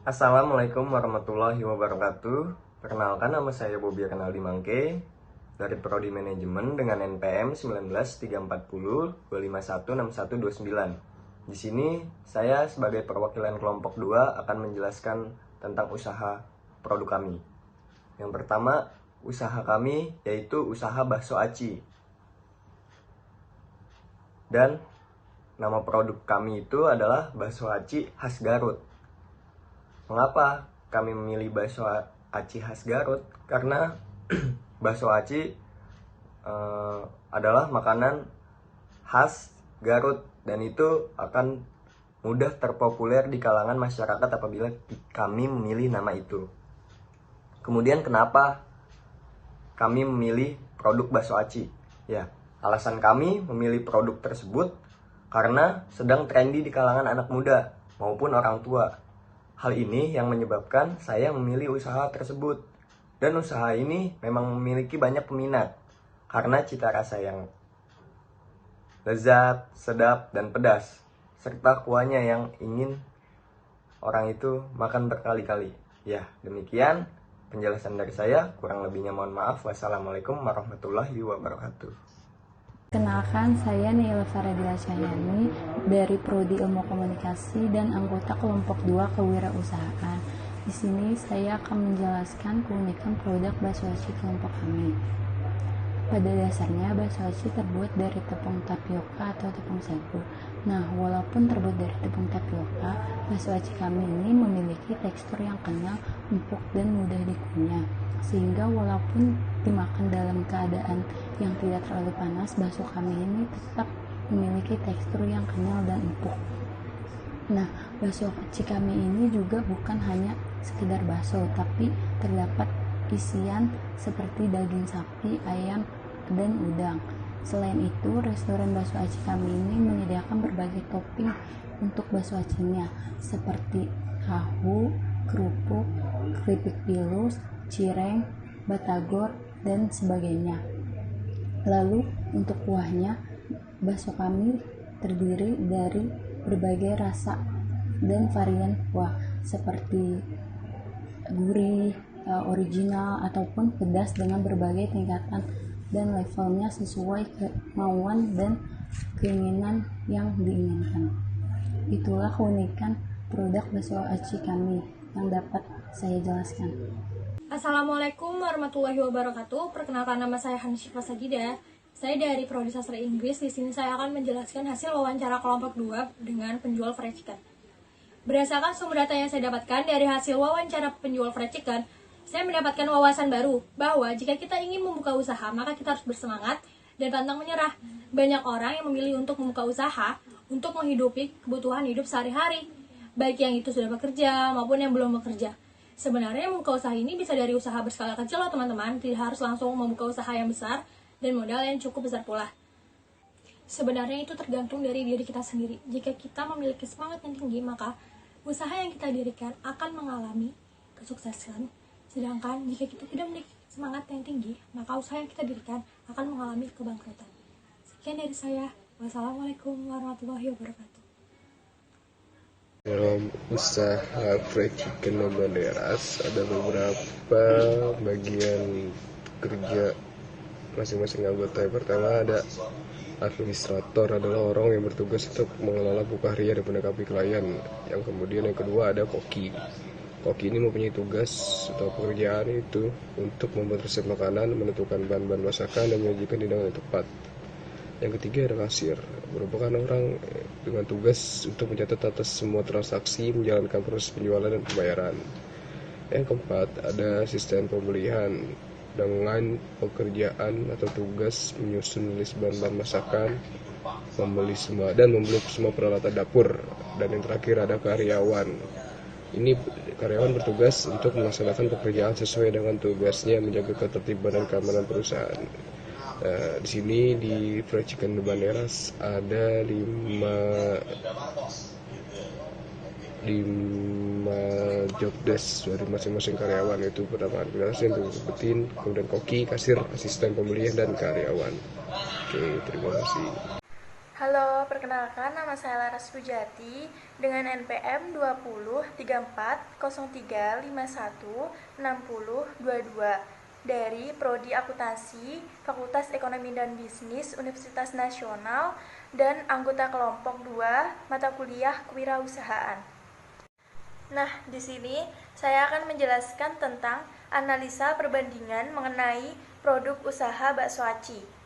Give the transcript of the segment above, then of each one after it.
Assalamualaikum warahmatullahi wabarakatuh. Perkenalkan, nama saya Bobi Renaldi Mangke dari Prodi Manajemen dengan NPM 19302516129. Di sini saya sebagai perwakilan kelompok 2 akan menjelaskan tentang usaha produk kami. Yang pertama, usaha kami yaitu usaha bakso aci. Dan nama produk kami itu adalah bakso aci khas Garut. Mengapa kami memilih bakso aci khas Garut? Karena bakso aci adalah makanan khas Garut dan itu akan mudah terpopuler di kalangan masyarakat apabila kami memilih nama itu. Kemudian kenapa kami memilih produk bakso aci? Ya, alasan kami memilih produk tersebut karena sedang trendy di kalangan anak muda maupun orang tua. Hal ini yang menyebabkan saya memilih usaha tersebut. Dan usaha ini memang memiliki banyak peminat karena cita rasa yang lezat, sedap, dan pedas, serta kuahnya yang ingin orang itu makan berkali-kali. Ya, demikian penjelasan dari saya. Kurang lebihnya mohon maaf. Wassalamualaikum warahmatullahi wabarakatuh. Kenalkan, saya Neila Faradila Cahyani dari Prodi Ilmu Komunikasi dan anggota kelompok 2 Kewirausahaan. Di sini saya akan menjelaskan keunikan produk bakso aci kelompok kami. Pada dasarnya, bakso aci terbuat dari tepung tapioka atau tepung sagu. Nah, walaupun terbuat dari tepung tapioka, bakso aci kami ini memiliki tekstur yang kenyal, empuk, dan mudah dikunyah. Sehingga walaupun dimakan dalam keadaan yang tidak terlalu panas, bakso kami ini tetap memiliki tekstur yang kenyal dan empuk. Nah, bakso aci kami ini juga bukan hanya sekedar bakso, tapi terdapat isian seperti daging sapi, ayam, dan udang. Selain itu, restoran bakso aci kami ini menyediakan berbagai topping untuk bakso acinya, seperti tahu, kerupuk, keripik pilus, cireng, batagor, dan sebagainya. Lalu untuk kuahnya, bakso kami terdiri dari berbagai rasa dan varian kuah seperti gurih, original, ataupun pedas dengan berbagai tingkatan dan levelnya sesuai kemauan dan keinginan yang diinginkan. Itulah keunikan produk bakso aci kami yang dapat saya jelaskan. Assalamualaikum warahmatullahi wabarakatuh. Perkenalkan, nama saya Hansyifah Sajidah. Saya dari Prodi Sastra Inggris. Di sini saya akan menjelaskan hasil wawancara kelompok 2 dengan penjual fried chicken. Berdasarkan sumber data yang saya dapatkan dari hasil wawancara penjual fried chicken, saya mendapatkan wawasan baru bahwa jika kita ingin membuka usaha, maka kita harus bersemangat dan pantang menyerah. Banyak orang yang memilih untuk membuka usaha untuk menghidupi kebutuhan hidup sehari-hari, baik yang itu sudah bekerja maupun yang belum bekerja. Sebenarnya membuka usaha ini bisa dari usaha berskala kecil loh teman-teman, tidak harus langsung membuka usaha yang besar dan modal yang cukup besar pula. Sebenarnya itu tergantung dari diri kita sendiri. Jika kita memiliki semangat yang tinggi, maka usaha yang kita dirikan akan mengalami kesuksesan. Sedangkan jika kita tidak memiliki semangat yang tinggi, maka usaha yang kita dirikan akan mengalami kebangkrutan. Sekian dari saya. Wassalamualaikum warahmatullahi wabarakatuh. Dalam usaha fried chicken Banderas ada beberapa bagian kerja masing-masing anggota. Yang pertama ada administrator, adalah orang yang bertugas untuk mengelola buka harian dan menanggapi klien. Yang kemudian yang kedua ada koki. Koki ini mempunyai tugas atau pekerjaan itu untuk membuat resep makanan, menentukan bahan-bahan masakan, dan menyajikan hidangan yang tepat. Yang ketiga ada kasir, merupakan orang dengan tugas untuk mencatat atas semua transaksi, menjalankan proses penjualan dan pembayaran. Yang keempat ada asisten pembelian, dengan pekerjaan atau tugas menyusun list bahan-bahan masakan, membeli semua peralatan dapur. Dan yang terakhir ada karyawan. Ini karyawan bertugas untuk melaksanakan pekerjaan sesuai dengan tugasnya, menjaga ketertiban dan keamanan perusahaan. Di sini di fried chicken Banderas ada 5 job desk dari masing-masing karyawan. Itu pertama administrasi yang sebutin, kemudian koki, kasir, asisten pembelian, dan karyawan. Oke, terima kasih. Halo, perkenalkan Perkenalkan, nama saya Laras Pujati dengan NPM 203403516022 dari Prodi Akuntansi, Fakultas Ekonomi dan Bisnis Universitas Nasional dan anggota kelompok 2 mata kuliah Kewirausahaan. Nah, di sini saya akan menjelaskan tentang analisa perbandingan mengenai produk usaha bakso aci.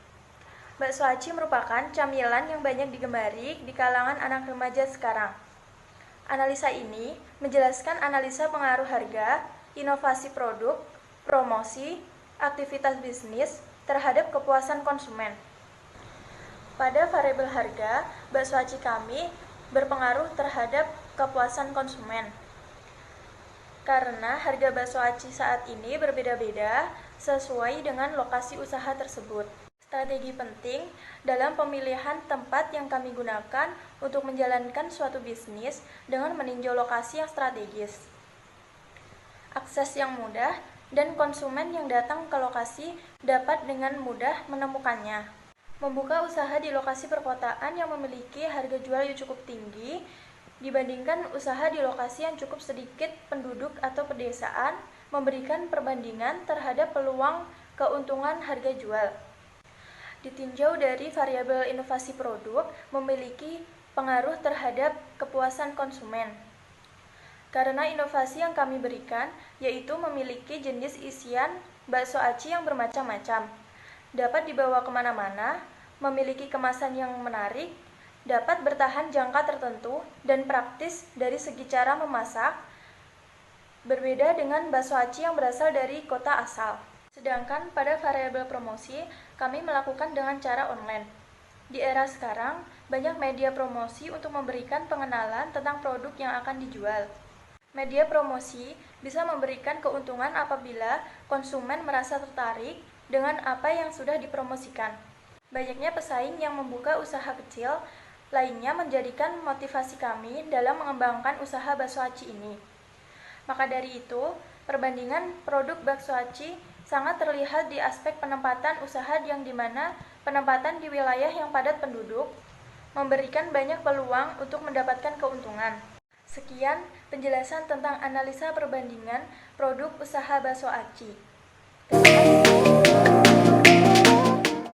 Bakso aci merupakan camilan yang banyak digemari di kalangan anak remaja sekarang. Analisa ini menjelaskan analisa pengaruh harga, inovasi produk, promosi, aktivitas bisnis terhadap kepuasan konsumen. Pada variabel harga, bakso aci kami berpengaruh terhadap kepuasan konsumen. Karena harga bakso aci saat ini berbeda-beda sesuai dengan lokasi usaha tersebut. Strategi penting dalam pemilihan tempat yang kami gunakan untuk menjalankan suatu bisnis dengan meninjau lokasi yang strategis, akses yang mudah, dan konsumen yang datang ke lokasi dapat dengan mudah menemukannya. Membuka usaha di lokasi perkotaan yang memiliki harga jual yang cukup tinggi dibandingkan usaha di lokasi yang cukup sedikit penduduk atau pedesaan memberikan perbandingan terhadap peluang keuntungan harga jual. Ditinjau dari variabel inovasi produk memiliki pengaruh terhadap kepuasan konsumen. Karena inovasi yang kami berikan yaitu memiliki jenis isian bakso aci yang bermacam-macam, dapat dibawa kemana-mana, memiliki kemasan yang menarik, dapat bertahan jangka tertentu, dan praktis dari segi cara memasak, berbeda dengan bakso aci yang berasal dari kota asal. Sedangkan pada variabel promosi, kami melakukan dengan cara online. Di era sekarang, banyak media promosi untuk memberikan pengenalan tentang produk yang akan dijual. Media promosi bisa memberikan keuntungan apabila konsumen merasa tertarik dengan apa yang sudah dipromosikan. Banyaknya pesaing yang membuka usaha kecil lainnya menjadikan motivasi kami dalam mengembangkan usaha bakso aci ini. Maka dari itu, perbandingan produk bakso aci sangat terlihat di aspek penempatan usaha yang dimana penempatan di wilayah yang padat penduduk memberikan banyak peluang untuk mendapatkan keuntungan. Sekian penjelasan tentang analisa perbandingan produk usaha bakso aci. Terima kasih.